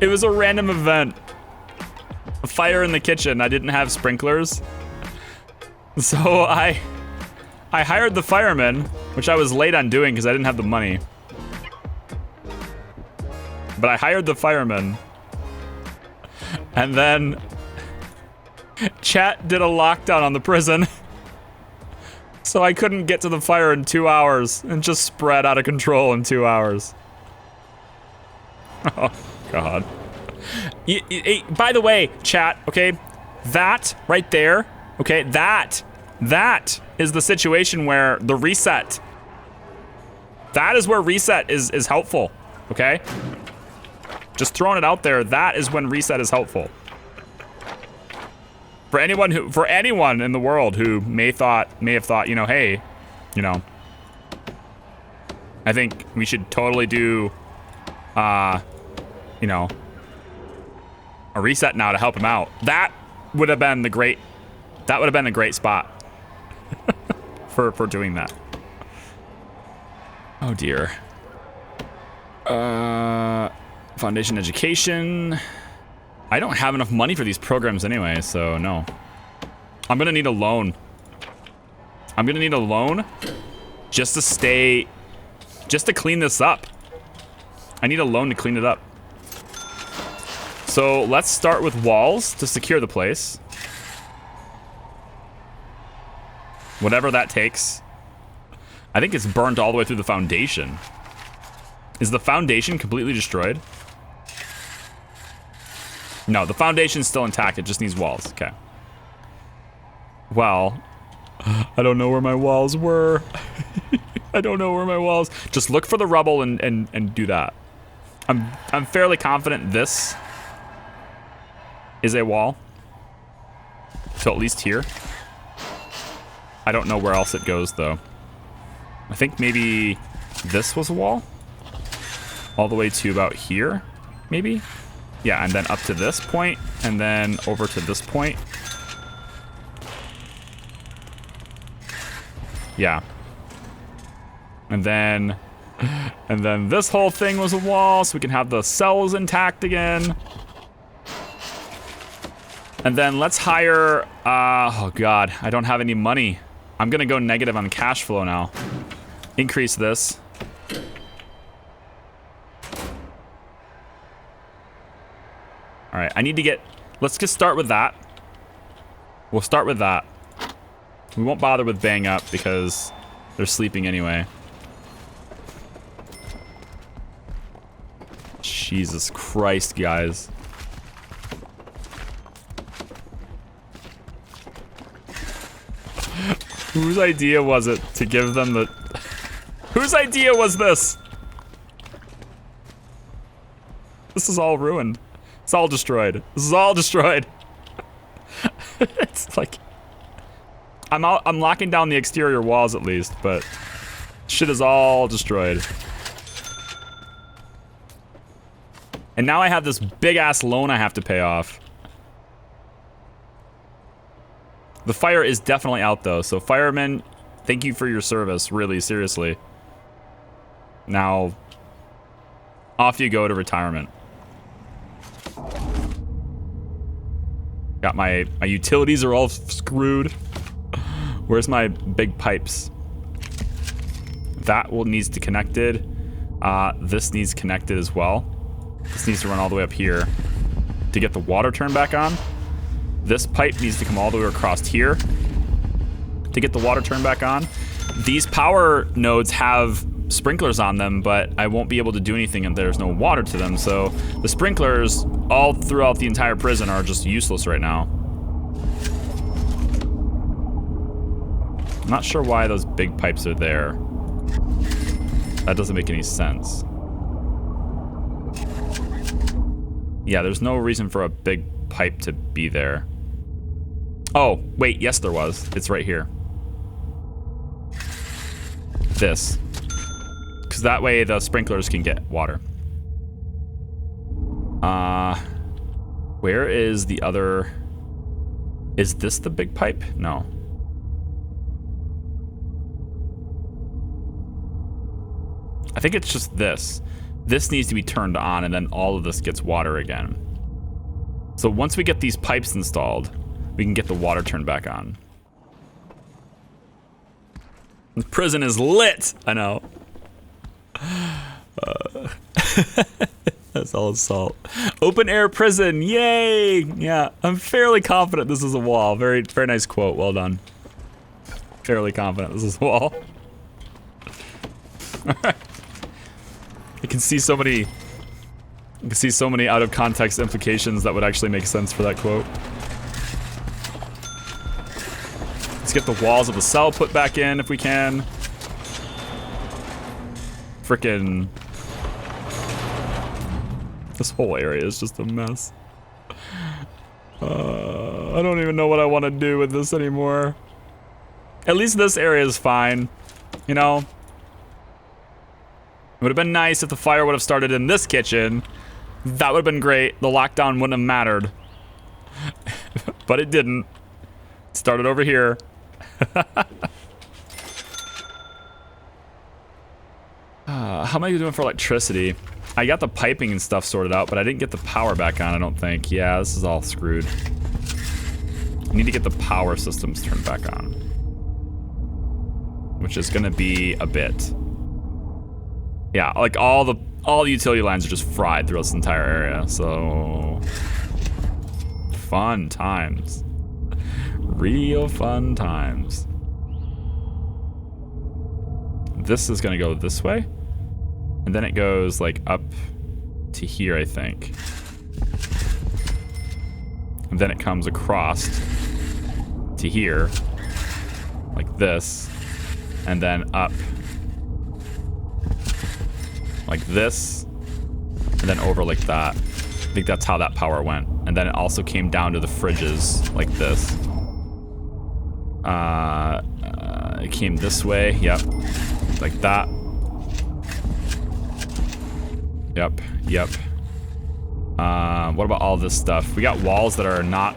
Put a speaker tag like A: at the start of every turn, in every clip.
A: It was a random event. A fire in the kitchen. I didn't have sprinklers. So I hired the fireman, which I was late on doing because I didn't have the money. But I hired the fireman. And then chat did a lockdown on the prison. So I couldn't get to the fire in 2 hours and just spread out of control in 2 hours. Oh, God. By the way, chat, okay, that right there, okay, that is the situation where the reset, that is where reset is helpful, okay? Just throwing it out there, that is when reset is helpful. For anyone in the world who may have thought, you know, hey, you know, I think we should totally do, you know, a reset now to help him out. That would have been the great spot for doing that. Oh dear. Foundation education. I don't have enough money for these programs anyway, so no. I'm gonna need a loan. I'm gonna need a loan just to clean this up. I need a loan to clean it up. So let's start with walls to secure the place. Whatever that takes. I think it's burnt all the way through the foundation. Is the foundation completely destroyed? No, the foundation's still intact. It just needs walls. Okay. Well, I don't know where my walls were. I don't know where my walls. Just look for the rubble and do that. I'm fairly confident this is a wall. So at least here. I don't know where else it goes though. I think maybe this was a wall. All the way to about here, maybe? Yeah, and then up to this point, and then over to this point. Yeah. And then this whole thing was a wall, so we can have the cells intact again. And then let's hire, oh God, I don't have any money. I'm gonna go negative on cash flow now. Increase this. All right, I need to get, let's just start with that. We'll start with that. We won't bother with bang up because they're sleeping anyway. Jesus Christ, guys. Whose idea was it to give them the... Whose idea was this? This is all ruined. It's all destroyed. This is all destroyed. It's like... I'm locking down the exterior walls at least, but... Shit is all destroyed. And now I have this big-ass loan I have to pay off. The fire is definitely out, though. So, firemen, thank you for your service. Really, seriously. Now, off you go to retirement. Got my utilities are all screwed. Where's my big pipes? That needs to connected. This needs connected as well. This needs to run all the way up here to get the water turned back on. This pipe needs to come all the way across here to get the water turned back on. These power nodes have sprinklers on them, but I won't be able to do anything if there's no water to them. So the sprinklers all throughout the entire prison are just useless right now. I'm not sure why those big pipes are there. That doesn't make any sense. Yeah, there's no reason for a big pipe to be there. Oh, wait, yes there was. It's right here. This. Because that way the sprinklers can get water. Where is the other... Is this the big pipe? No. I think it's just this. This needs to be turned on, and then all of this gets water again. So once we get these pipes installed, we can get the water turned back on. The prison is lit! I know. That's all salt. Open air prison, yay! Yeah, I'm fairly confident this is a wall. Very, very nice quote, well done. Fairly confident this is a wall. Alright. I can see so many out of context implications that would actually make sense for that quote. Let's get the walls of the cell put back in if we can. Frickin'. This whole area is just a mess. I don't even know what I want to do with this anymore. At least this area is fine. You know? It would have been nice if the fire would have started in this kitchen. That would have been great. The lockdown wouldn't have mattered. But it didn't. It started over here. How am I doing for electricity? I got the piping and stuff sorted out, but I didn't get the power back on, I don't think. Yeah, this is all screwed. I need to get the power systems turned back on. Which is gonna be a bit. Yeah, like all the utility lines are just fried throughout this entire area, so fun times. Real fun times. This is gonna go this way, and then it goes like up to here, I think. And then it comes across to here, like this, and then up like this, and then over like that. I think that's how that power went. And then it also came down to the fridges like this. It came this way, yep, like that. Yep. What about all this stuff? We got walls that are not...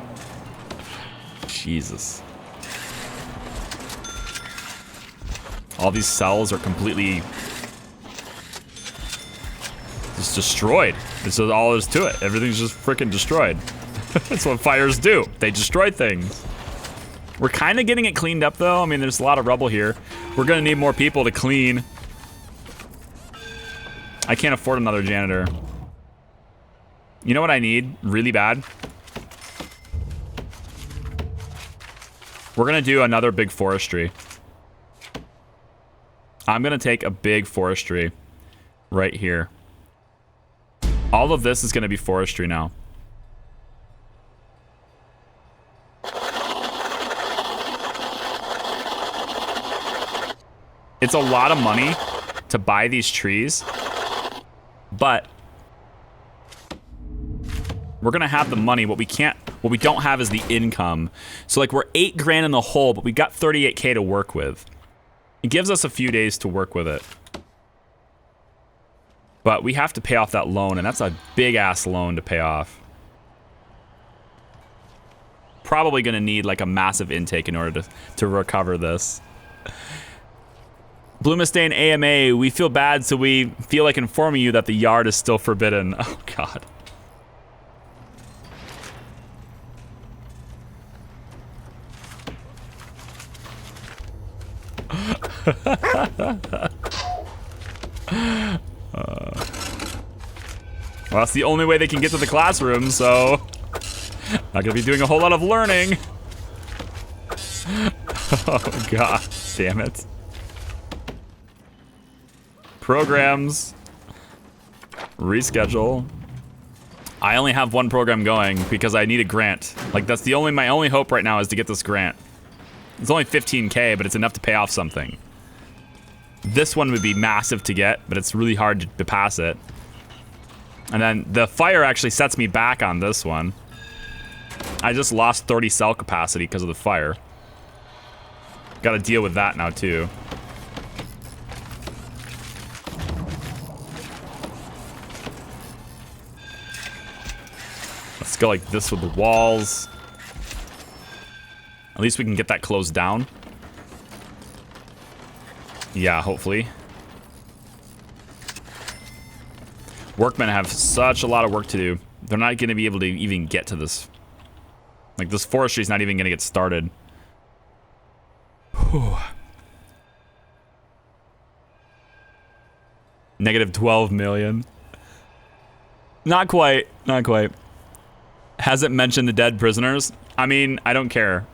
A: Jesus. All these cells are completely... just destroyed. This is all there is to it. Everything's just freaking destroyed. That's what fires do. They destroy things. We're kind of getting it cleaned up, though. I mean, there's a lot of rubble here. We're going to need more people to clean. I can't afford another janitor. You know what I need really bad? We're going to do another big forestry. I'm going to take a big forestry right here. All of this is going to be forestry now. It's a lot of money to buy these trees, but we're gonna have the money. What we don't have is the income. So like we're 8 grand in the hole, but we got 38K to work with. It gives us a few days to work with it. But we have to pay off that loan, and that's a big ass loan to pay off. Probably gonna need like a massive intake in order to recover this. Blue Mustang AMA, we feel bad, so we feel like informing you that the yard is still forbidden. Oh, God. Well, that's the only way they can get to the classroom, so... not gonna be doing a whole lot of learning. Oh, God damn it. Programs. Reschedule. I only have one program going because I need a grant. Like, that's my only hope right now is to get this grant. It's only 15K, but it's enough to pay off something. This one would be massive to get, but it's really hard to pass it. And then the fire actually sets me back on this one. I just lost 30 cell capacity because of the fire. Gotta deal with that now, too. Let's go like this with the walls. At least we can get that closed down. Yeah, hopefully. Workmen have such a lot of work to do. They're not going to be able to even get to this. Like, this forestry is not even going to get started. Whew. Negative 12 million. Not quite. Not quite. Hasn't mentioned the dead prisoners. I mean, I don't care.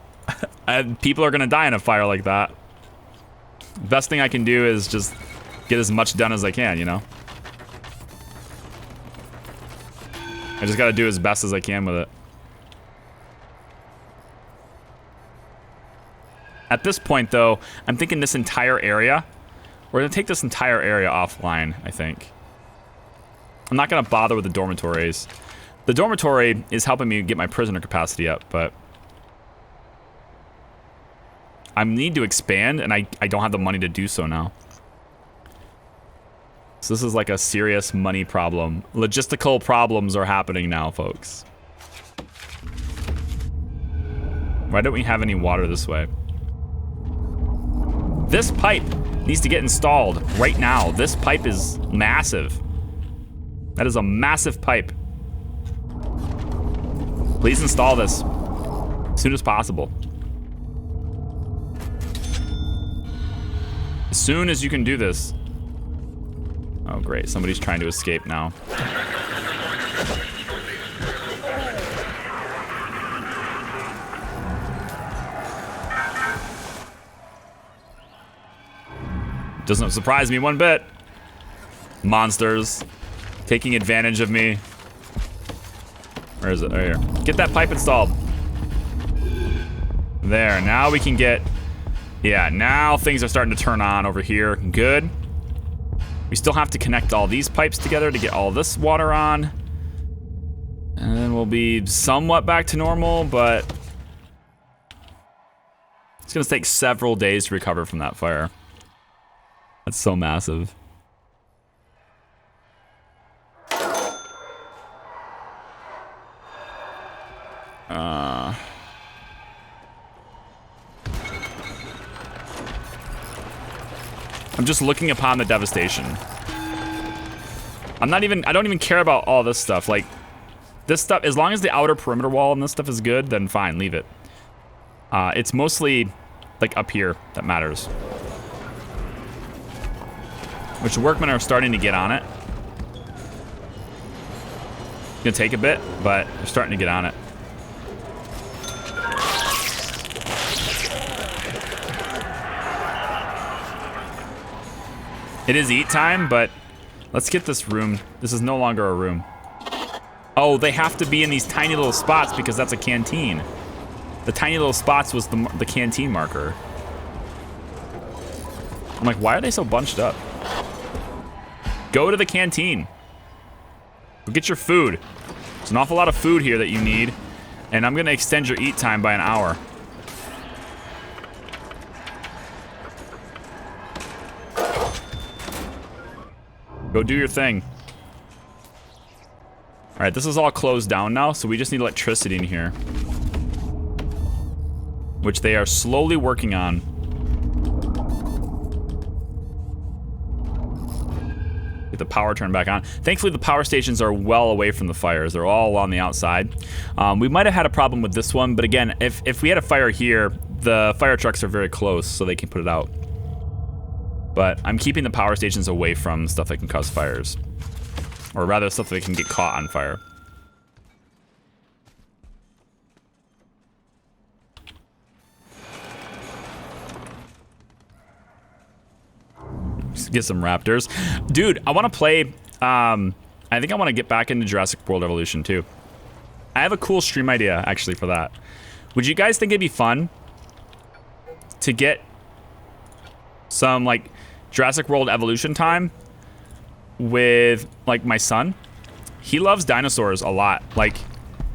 A: People are going to die in a fire like that. Best thing I can do is just get as much done as I can, you know? I just gotta do as best as I can with it. At this point, though, I'm thinking this entire area. We're gonna take this entire area offline, I think. I'm not gonna bother with the dormitories. The dormitory is helping me get my prisoner capacity up, but I need to expand, and I don't have the money to do so now. So this is like a serious money problem. Logistical problems are happening now, folks. Why don't we have any water this way? This pipe needs to get installed right now. This pipe is massive. That is a massive pipe. Please install this as soon as possible. As soon as you can do this. Oh, great. Somebody's trying to escape now. Doesn't surprise me one bit. Monsters taking advantage of me. Where is it? Right here. Get that pipe installed. There. Now we can get... Yeah, now things are starting to turn on over here. Good. We still have to connect all these pipes together to get all this water on. And then we'll be somewhat back to normal, but... It's gonna take several days to recover from that fire. That's so massive. I'm just looking upon the devastation. I don't even care about all this stuff. Like, this stuff, as long as the outer perimeter wall and this stuff is good, then fine, leave it. It's mostly, like, up here that matters. Which workmen are starting to get on it. It's gonna take a bit, but they're starting to get on it. It is eat time, but let's get this room. This is no longer a room. Oh, they have to be in these tiny little spots because that's a canteen. The tiny little spots was the canteen marker. I'm like, why are they so bunched up? Go to the canteen. Go get your food. There's an awful lot of food here that you need, and I'm gonna extend your eat time by an hour. Go do your thing. All right, this is all closed down now, so we just need electricity in here, which they are slowly working on. Get the power turned back on. Thankfully, the power stations are well away from the fires. They're all on the outside. We might have had a problem with this one, but again, if we had a fire here, the fire trucks are very close, so they can put it out. But I'm keeping the power stations away from stuff that can cause fires. Or rather, stuff that can get caught on fire. Just get some raptors. Dude, I want to play... I think I want to get back into Jurassic World Evolution, too. I have a cool stream idea, actually, for that. Would you guys think it'd be fun to get some, like... Jurassic World Evolution time with, like, my son? He loves dinosaurs a lot. Like,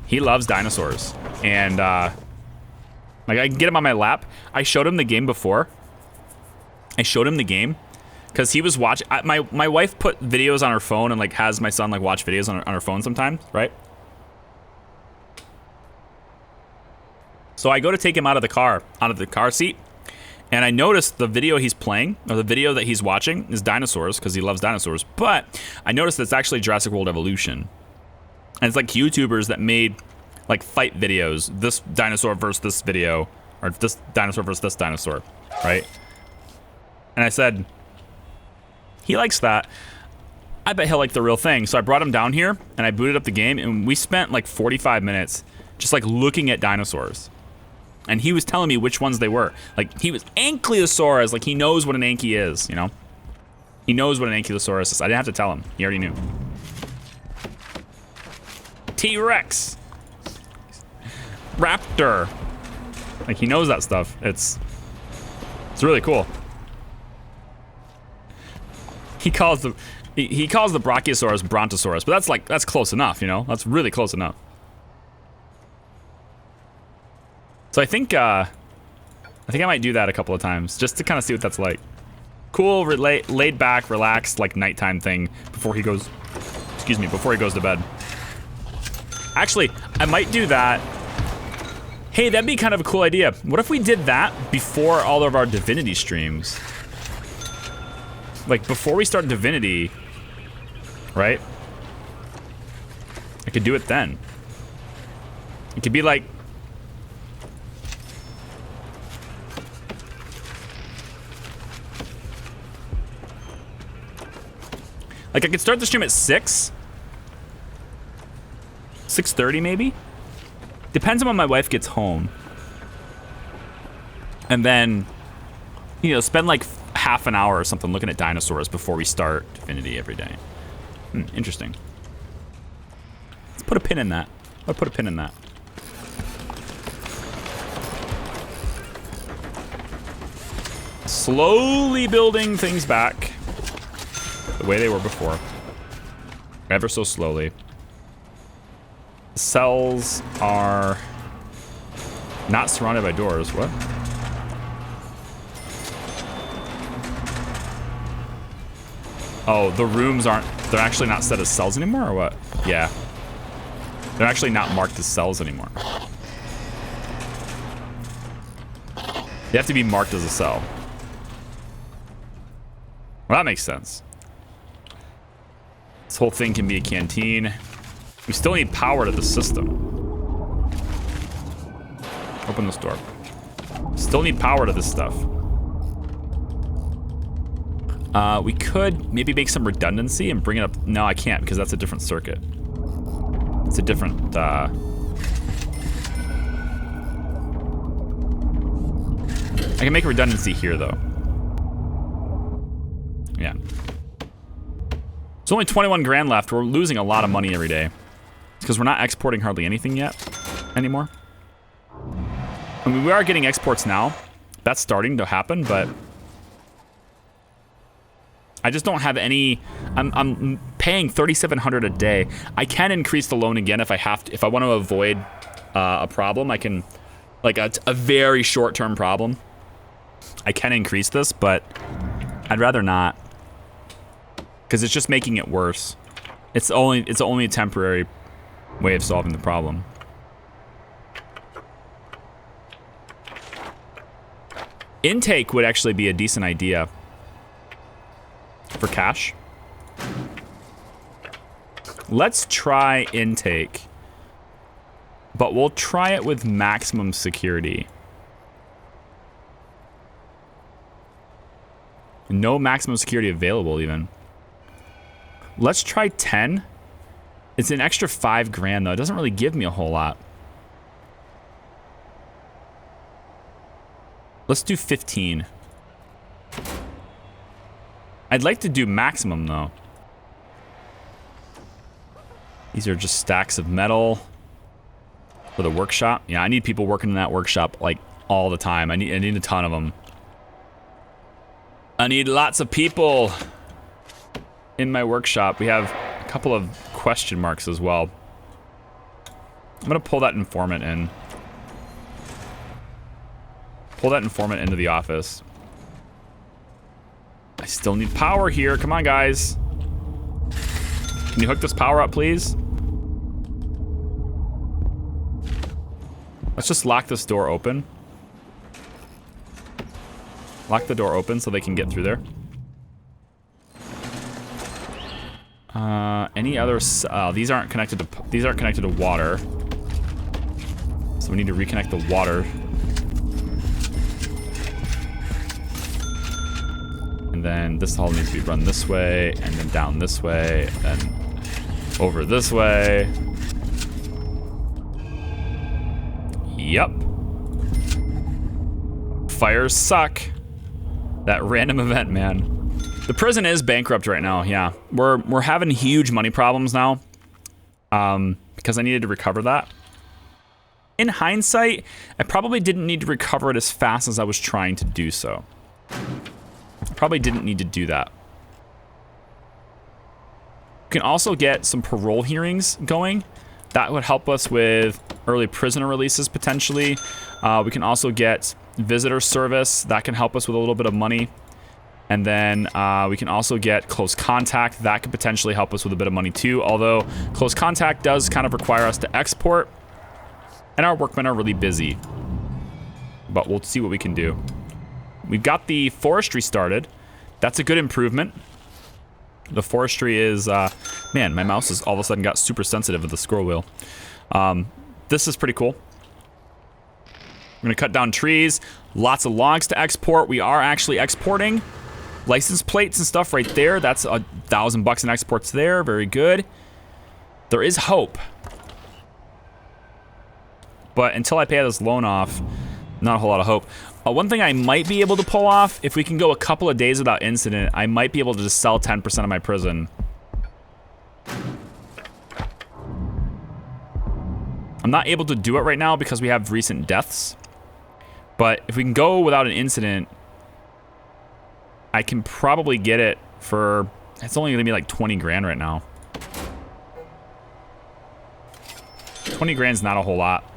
A: he loves dinosaurs. And, like, I can get him on my lap. I showed him the game before. I showed him the game because he was watching. My wife put videos on her phone and, like, has my son, like, watch videos on her phone sometimes, right? So I go to take him out of the car seat. And I noticed the video he's playing, or the video that he's watching, is dinosaurs, because he loves dinosaurs. But I noticed it's actually Jurassic World Evolution. And it's like YouTubers that made like fight videos. This dinosaur versus this video, or this dinosaur versus this dinosaur, right? And I said, he likes that. I bet he'll like the real thing. So I brought him down here, and I booted up the game, and we spent like 45 minutes just like looking at dinosaurs. And he was telling me which ones they were. Like, he was Ankylosaurus, like he knows what an Anky is, you know? He knows what an Ankylosaurus is. I didn't have to tell him. He already knew. T-Rex. Raptor. Like, he knows that stuff. It's really cool. He calls the Brachiosaurus Brontosaurus, but that's close enough, you know? That's really close enough. So I think I might do that a couple of times just to kind of see what that's like. Cool, laid back, relaxed, like nighttime thing before he goes, before he goes to bed. Actually, I might do that. Hey, that'd be kind of a cool idea. What if we did that before all of our Divinity streams? Like before we start Divinity, right? I could do it then. It could be like, I could start the stream at 6:30 maybe? Depends on when my wife gets home. And then, you know, spend like half an hour or something looking at dinosaurs before we start Divinity every day. Interesting. Let's put a pin in that. I'll put a pin in that. Slowly building things back the way they were before. Ever so slowly. The cells are not surrounded by doors. What? Oh, the rooms aren't, they're actually not set as cells anymore, or what? Yeah. They're actually not marked as cells anymore. They have to be marked as a cell. Well, that makes sense. This whole thing can be a canteen. We still need power to the system. Open this door. Still need power to this stuff. We could maybe make some redundancy and bring it up. No, I can't because that's a different circuit. It's a different, I can make a redundancy here though. Yeah. There's only 21 grand left. We're losing a lot of money every day. It's because we're not exporting hardly anything yet anymore. I mean, we are getting exports now. That's starting to happen, but I just don't have any. I'm paying $3,700 a day. I can increase the loan again if I have to. If I want to avoid a problem, I can, like a very short-term problem. I can increase this, but I'd rather not, because it's just making it worse. It's only a temporary way of solving the problem. Intake would actually be a decent idea for cash. Let's try intake, but we'll try it with maximum security. No maximum security available even. Let's try 10. It's an extra 5 grand though. It doesn't really give me a whole lot. Let's do 15. I'd like to do maximum though. These are just stacks of metal for the workshop. Yeah, I need people working in that workshop like all the time. I need a ton of them. I need lots of people in my workshop. We have a couple of question marks as well. I'm gonna pull that informant in. Pull that informant into the office. I still need power here. Come on, guys. Can you hook this power up, please? Let's just lock this door open. Lock the door open so they can get through there. Any other? These aren't connected to water. So we need to reconnect the water. And then this hall needs to be run this way, and then down this way, and over this way. Yep. Fires suck. That random event, man. The prison is bankrupt right now, yeah. We're having huge money problems now. Because I needed to recover that. In hindsight, I probably didn't need to recover it as fast as I was trying to do so. I probably didn't need to do that. You can also get some parole hearings going. That would help us with early prisoner releases, potentially. We can also get visitor service. That can help us with a little bit of money. And then we can also get close contact. That could potentially help us with a bit of money too. Although close contact does kind of require us to export. And our workmen are really busy. But we'll see what we can do. We've got the forestry started. That's a good improvement. The forestry is... man, my mouse has all of a sudden got super sensitive with the scroll wheel. This is pretty cool. We're going to cut down trees. Lots of logs to export. We are actually exporting. License plates and stuff right there. That's $1,000 in exports there. Very good. There is hope. But until I pay this loan off, not a whole lot of hope. One thing I might be able to pull off, if we can go a couple of days without incident, I might be able to just sell 10% of my prison. I'm not able to do it right now because we have recent deaths. But if we can go without an incident, I can probably get it for... It's only gonna be like 20 grand right now. 20 grand's not a whole lot.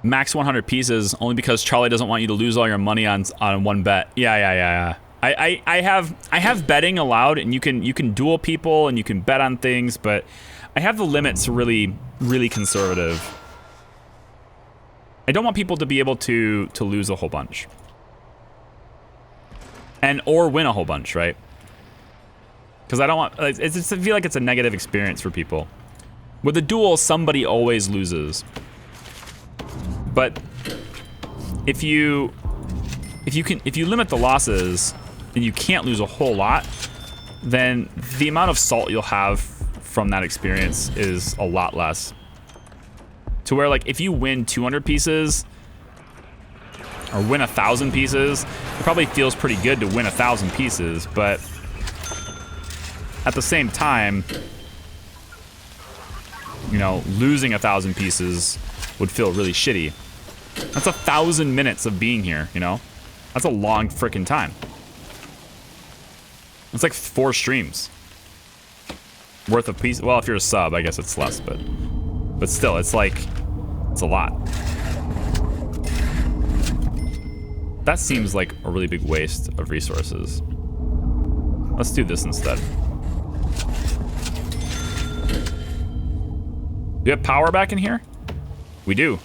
A: Max 100 pieces, only because Charlie doesn't want you to lose all your money on one bet. Yeah. I have betting allowed, and you can duel people and you can bet on things, but I have the limits really, really conservative. I don't want people to be able to lose a whole bunch. Or win a whole bunch, right? Because I don't want... I feel like it's a negative experience for people. With a duel, somebody always loses. But if you limit the losses and you can't lose a whole lot, then the amount of salt you'll have from that experience is a lot less. To where, like, if you win 200 pieces or win 1,000 pieces, it probably feels pretty good to win 1,000 pieces, but at the same time, you know, losing 1,000 pieces would feel really shitty. That's 1,000 minutes of being here, you know? That's a long frickin' time. It's like 4 streams worth of piece. Well, if you're a sub, I guess it's less, but still, it's like, it's a lot. That seems like a really big waste of resources. Let's do this instead. Do we have power back in here? We do.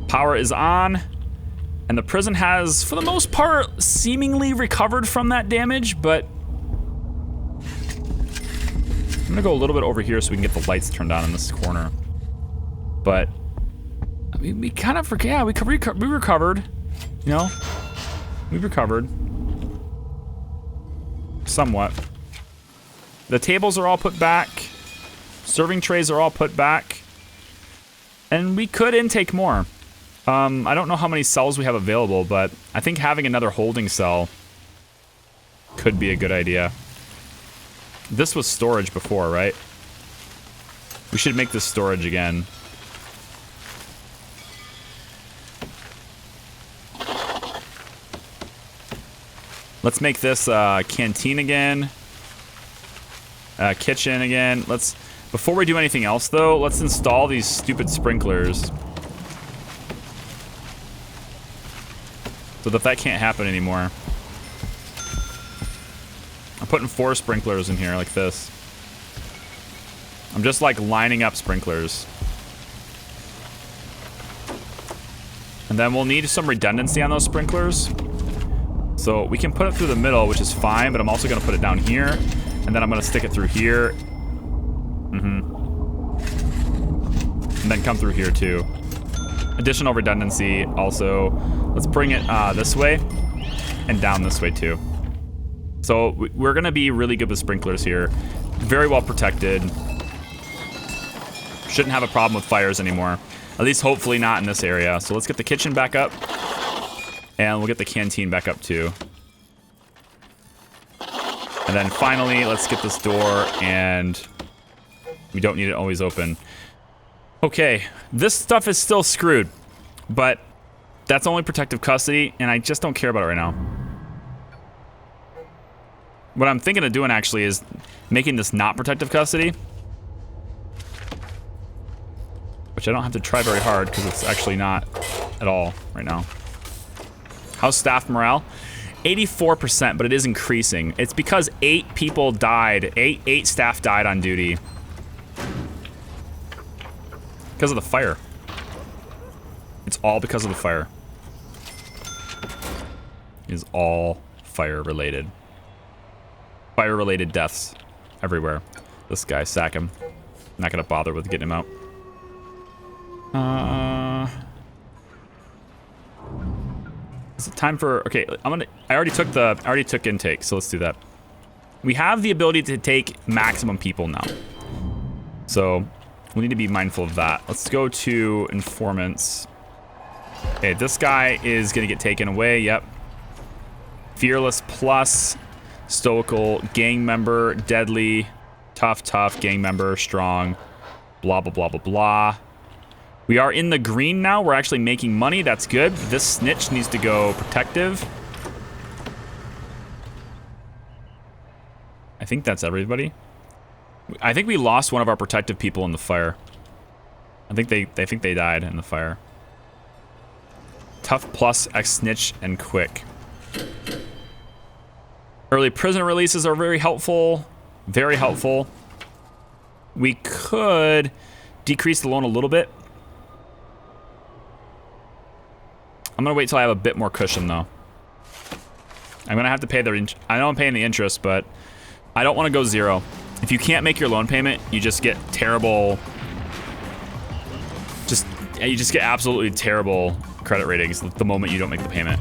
A: Power is on. And the prison has, for the most part, seemingly recovered from that damage, but... I'm gonna go a little bit over here so we can get the lights turned on in this corner. But... I mean, we kind of forget, yeah, we recovered. You know? We recovered. Somewhat. The tables are all put back. Serving trays are all put back. And we could intake more. I don't know how many cells we have available, but I think having another holding cell could be a good idea. This was storage before, right? We should make this storage again. Let's make this canteen again. Kitchen again. Before we do anything else, though, let's install these stupid sprinklers. So that can't happen anymore. I'm putting 4 sprinklers in here like this. I'm just like lining up sprinklers. And then we'll need some redundancy on those sprinklers. So we can put it through the middle, which is fine, but I'm also gonna put it down here, and then I'm gonna stick it through here. And then come through here too. Additional redundancy also. Let's bring it this way and down this way too. So we're gonna be really good with sprinklers here. Very well protected. Shouldn't have a problem with fires anymore. At least hopefully not in this area. So let's get the kitchen back up. And we'll get the canteen back up too. And then finally, let's get this door, and we don't need it always open. Okay, this stuff is still screwed, but that's only protective custody, and I just don't care about it right now. What I'm thinking of doing actually is making this not protective custody, which I don't have to try very hard because it's actually not at all right now. How's staff morale? 84%, but it is increasing. It's because 8 people died. Eight staff died on duty. Because of the fire. It's all because of the fire. It is all fire related. Fire related deaths everywhere. This guy, sack him. Not gonna bother with getting him out. Is it time for, okay, I already took intake, so let's do that. We have the ability to take maximum people now. So we need to be mindful of that. Let's go to informants. Okay, this guy is gonna get taken away, yep. Fearless plus, stoical, gang member, deadly, tough, gang member, strong, blah, blah, blah, blah, blah. We are in the green now. We're actually making money. That's good. This snitch needs to go protective. I think that's everybody. I think we lost one of our protective people in the fire. I think they died in the fire. Tough plus, ex-snitch, and quick. Early prisoner releases are very helpful. Very helpful. We could decrease the loan a little bit. I'm gonna wait till I have a bit more cushion though. I'm gonna have to pay the, I know I'm paying the interest, but I don't wanna go zero. If you can't make your loan payment, you just get terrible, you just get absolutely terrible credit ratings the moment you don't make the payment.